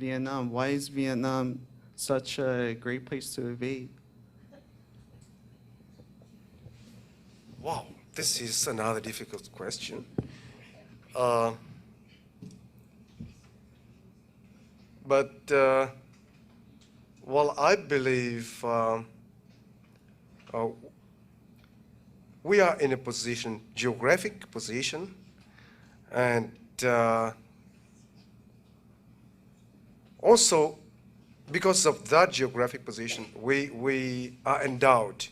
Vietnam. Why is Vietnam such a great place to invade? Wow, this is another difficult question. Uh, well, I believe uh, we are in a position, geographic position, and also because of that geographic position, we are endowed,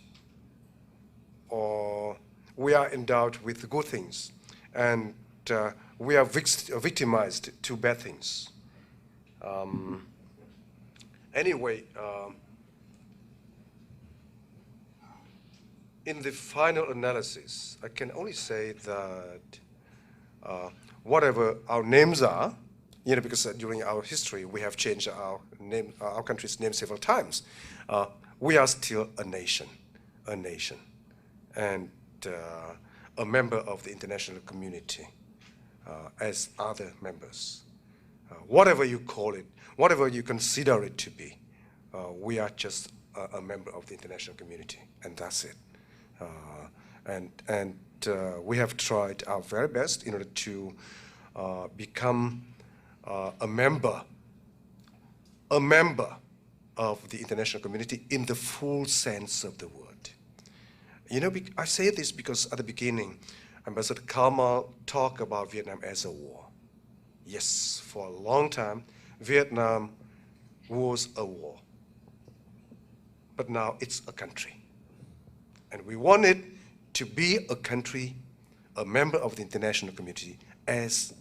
or we are endowed with good things, and we are victimized to bad things. Anyway, in the final analysis, I can only say that whatever our names are, because during our history we have changed our name, our country's name several times. We are still a nation, and a member of the international community as other members. Whatever you call it, whatever you consider it to be, we are just a member of the international community, and that's it. And we have tried our very best in order to become a member of the international community in the full sense of the word. I say this because at the beginning, Ambassador Kamal talked about Vietnam as a war. Yes, for a long time, Vietnam was a war. But now it's a country. And we want it to be a country, a member of the international community, as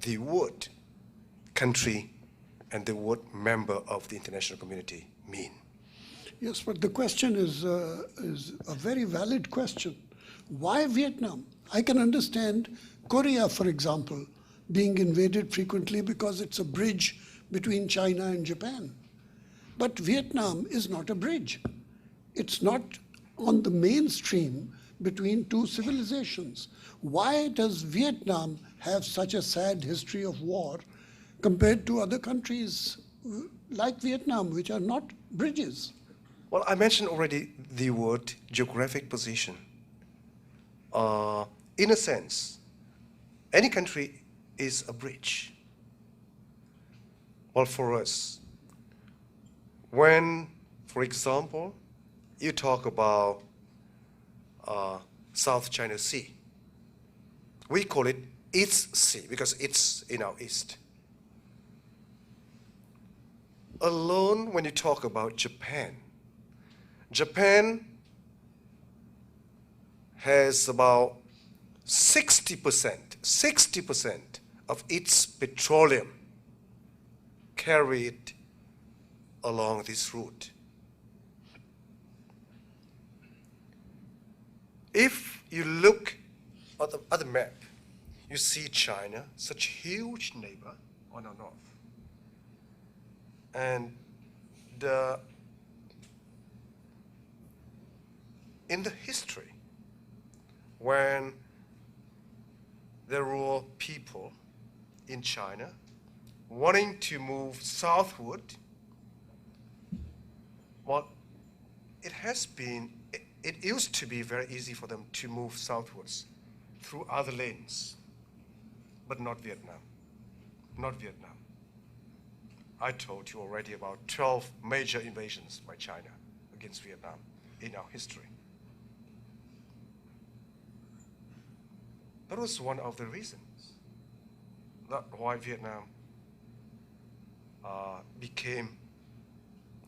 the word country and the word member of the international community mean. Yes, but the question is a very valid question. Why Vietnam? I can understand Korea, for example, being invaded frequently because it's a bridge between China and Japan. But Vietnam is not a bridge. It's not on the mainstream between two civilizations. Why does Vietnam have such a sad history of war compared to other countries like Vietnam, which are not bridges? Well, I mentioned already the word geographic position. In a sense, any country is a bridge. Well, for us, when, for example, you talk about South China Sea, we call it East Sea because it's in our east. Alone, when you talk about Japan, Japan has about 60% of its petroleum carried along this route. If you look at the map, you see China, such a huge neighbor on our north. And in the history, when there were people in China wanting to move southward, well, it used to be very easy for them to move southwards through other lanes, but not Vietnam. Not Vietnam. I told you already about 12 major invasions by China against Vietnam in our history. That was one of the reasons that why Vietnam became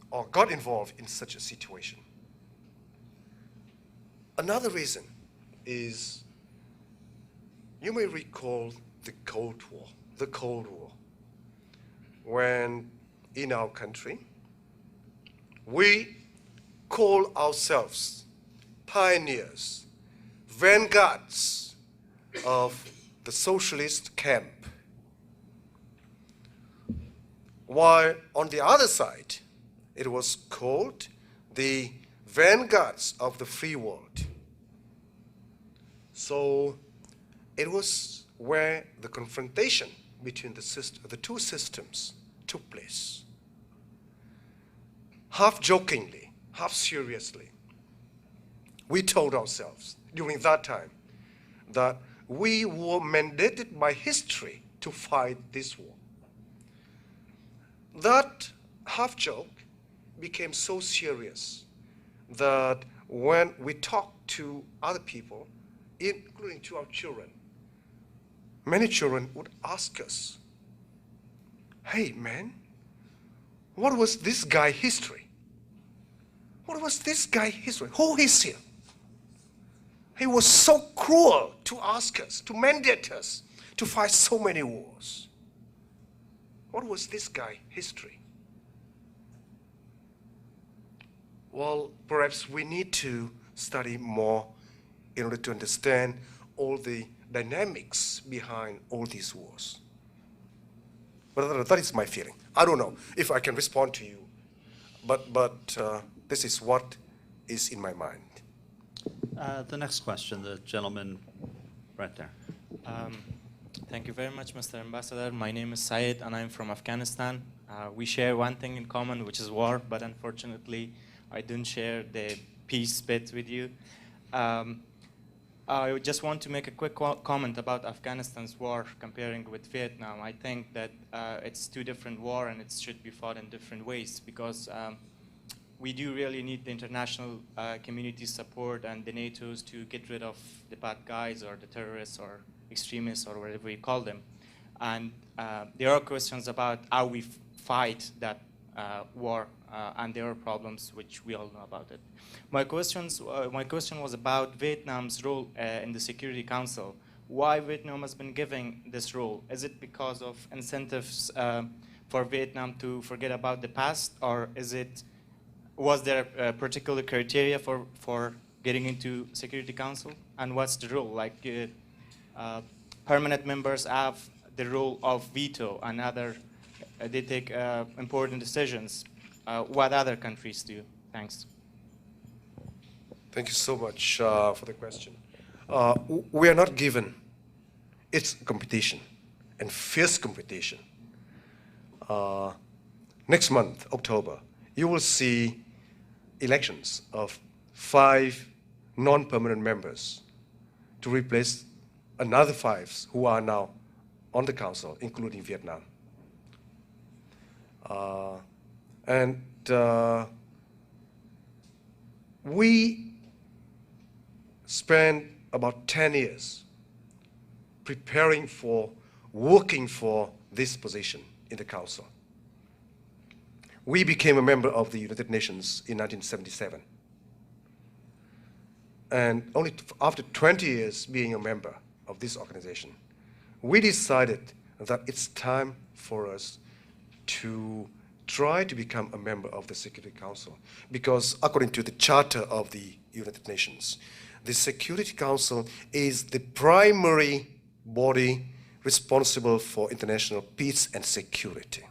or got involved in such a situation. Another reason is, you may recall the Cold War, when in our country, we call ourselves pioneers, vanguards of the socialist camp. While on the other side, it was called the vanguards of the free world. So it was where the confrontation between the two systems took place. Half jokingly, half seriously, we told ourselves during that time that we were mandated by history to fight this war. That half joke became so serious that when we talked to other people, including to our children, many children would ask us, "Hey man, what was this guy history? What was this guy history? Who is he? He was so cruel to ask us, to mandate us to fight so many wars. What was this guy history?" Well, perhaps we need to study more in order to understand all the dynamics behind all these wars. But that is my feeling. I don't know if I can respond to you, but this is what is in my mind. The next question, the gentleman right there. Thank you very much, Mr. Ambassador. My name is Syed, and I'm from Afghanistan. We share one thing in common, which is war, but unfortunately, I don't share the peace bit with you. I just want to make a quick comment about Afghanistan's war comparing with Vietnam. I think that it's two different wars and it should be fought in different ways because we do really need the international community's support and the NATO's to get rid of the bad guys or the terrorists or extremists or whatever you call them. And there are questions about how we fight that war and there are problems which we all know about it. My question was about Vietnam's role in the Security Council. Why Vietnam has been given this role? Is it because of incentives for Vietnam to forget about the past, or was there a particular criteria for getting into Security Council? And what's the role? Like permanent members have the role of veto, and they take important decisions. What other countries do? Thanks. Thank you so much for the question. We are not given. It's competition, and fierce competition. Next month, October, you will see elections of 5 non-permanent members to replace another 5 who are now on the council, including Vietnam. We spent about 10 years preparing for, working for this position in the Council. We became a member of the United Nations in 1977. And only after 20 years being a member of this organization, we decided that it's time for us to try to become a member of the Security Council, because according to the Charter of the United Nations, the Security Council is the primary body responsible for international peace and security.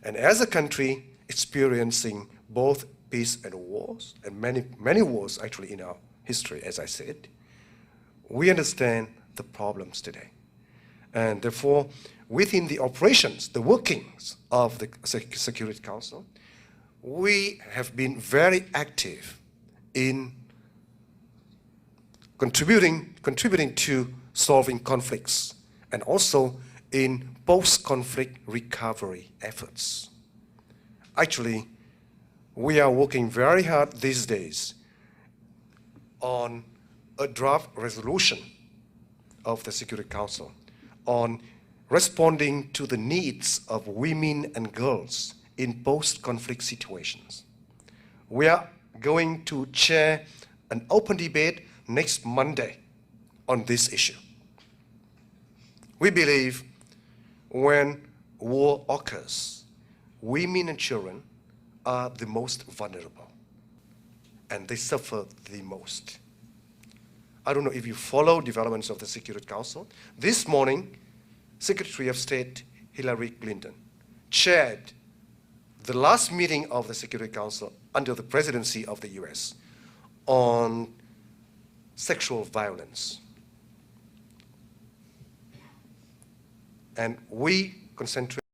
And as a country experiencing both peace and wars, and many wars actually in our history, as I said, we understand the problems today. And therefore, within the operations, the workings of the Security Council, we have been very active in contributing to solving conflicts and also in post-conflict recovery efforts. Actually, we are working very hard these days on a draft resolution of the Security Council on responding to the needs of women and girls in post-conflict situations. We are going to chair an open debate next Monday on this issue. We believe when war occurs, women and children are the most vulnerable, and they suffer the most. I don't know if you follow developments of the Security Council. This morning, Secretary of State Hillary Clinton chaired the last meeting of the Security Council under the presidency of the US on sexual violence. And we concentrate